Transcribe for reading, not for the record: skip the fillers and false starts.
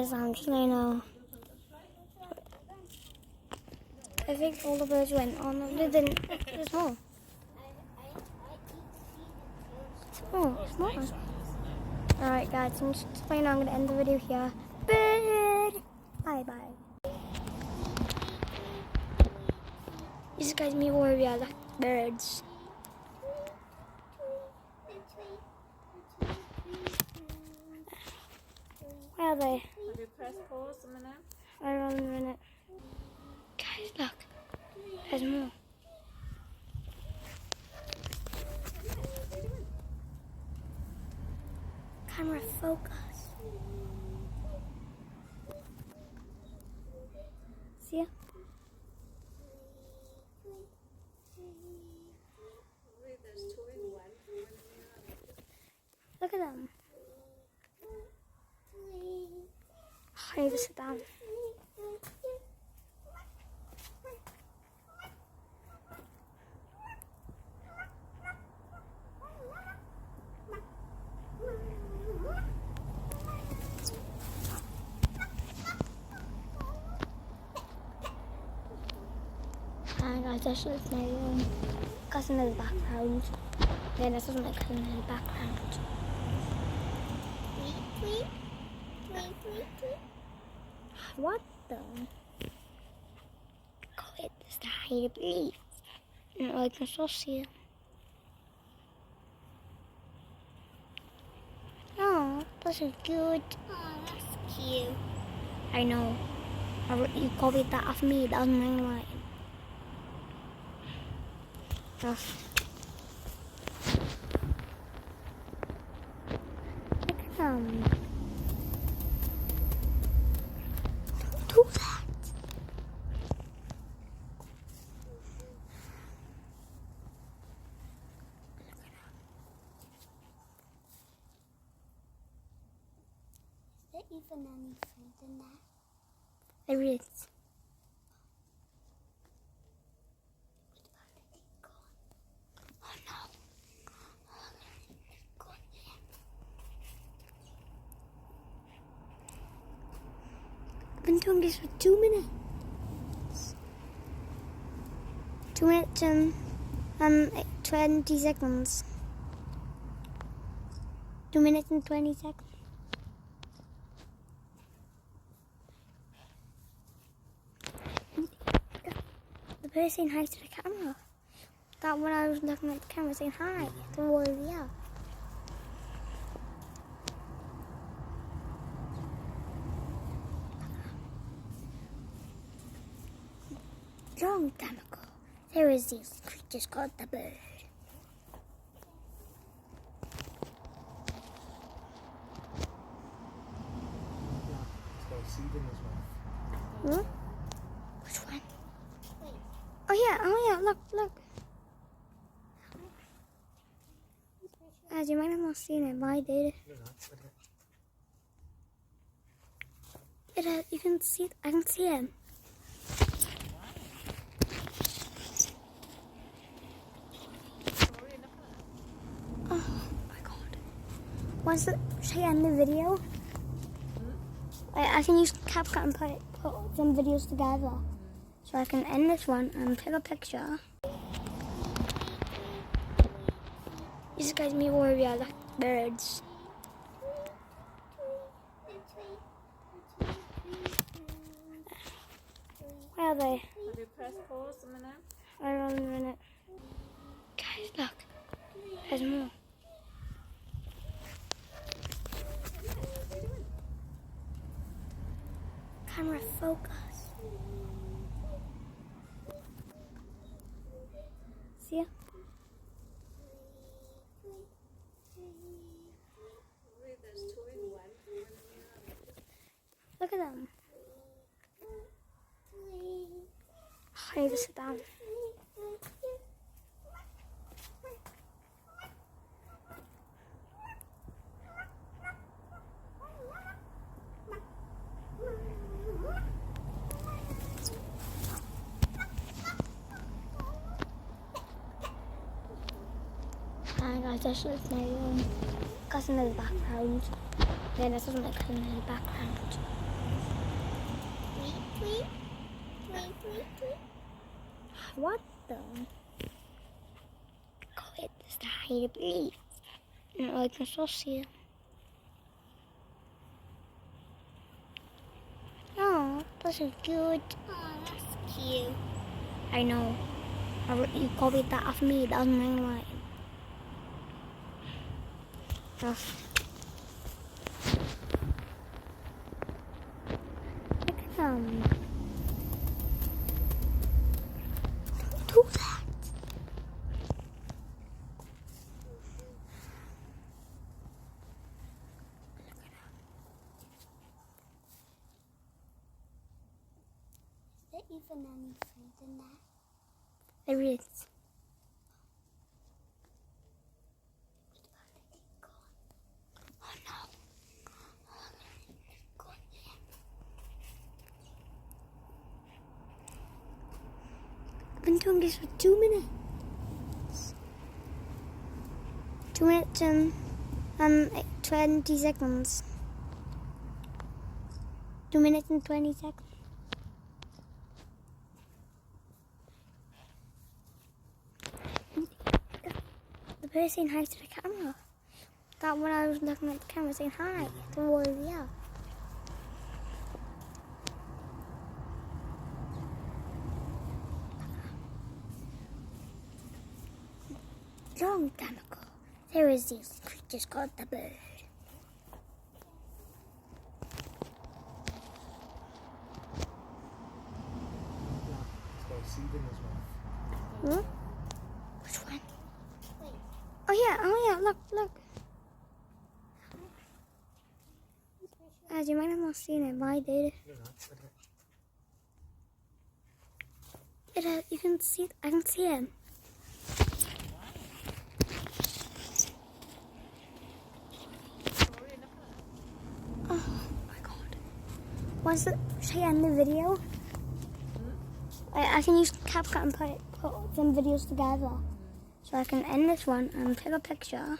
I'm just laying now. I think all the birds went. Oh no, they didn't. There's more. There's more. Alright guys, I'm just explaining. I'm going to end the video here. Bird! Bye bye. These guys me worry about birds. Where are they? Have you pressed pause a minute? I don't know in a minute. Guys, look. There's more. Camera focus. See ya? Wait, there's two in one. Look at them. I need to sit down. Hi guys, this is my cousin in the background. Then this is my cousin in the background. What the? Call it the tiny leaf. And I can still see it. Oh, this is good. Oh, that's cute. I know. You copied that off me. That was my line. Oh. Look at them. Do that. Is there even any food in there? There is. Oh no. Go in there. I've been doing this for 2 minutes. 2 minutes and 20 seconds. 2 minutes and 20 seconds. The person saying hi to the camera. That when I was looking at the camera saying hi. The warrior. Long time ago, there was these creatures called the bird. Hmm? Which one? Oh yeah, look. As you might have not seen it, but I did. You can see it. I can see him. Oh my god. Should I end the video? I can use CapCut and put some videos together. So I can end this one and take a picture. These guys me worry about birds. Where are they? Have you pressed pause a minute? I don't know in a minute. Guys, look. There's more. Camera focus. See ya? Wait, there's two in one. Look at them. I need to sit down. Hi guys, this is my cousin in the background. Then this is my cousin in the background. What the? Koet sta hier op lief. Nou, ik kan zo zien. Oh, dat is cute. Oh, that's cute. I know. You copied that off me. That was my line. Oh. Look at them. Do that. Is there even any food in there? There is. Oh no. I've been doing this for 2 minutes. 2 minutes and 20 seconds. 2 minutes and 20 seconds. The person saying hi to the camera. That when I was looking at the camera saying hi to Warrior. Long time ago, there was these creatures called the bird. It's got a seed in as well. Hmm? Which one? Oh yeah, look. As you might have not seen it, but I did. You can see, I can see him. Oh my god. Should I end the video? I can use CapCut and put some videos together. So I can end this one and take a picture.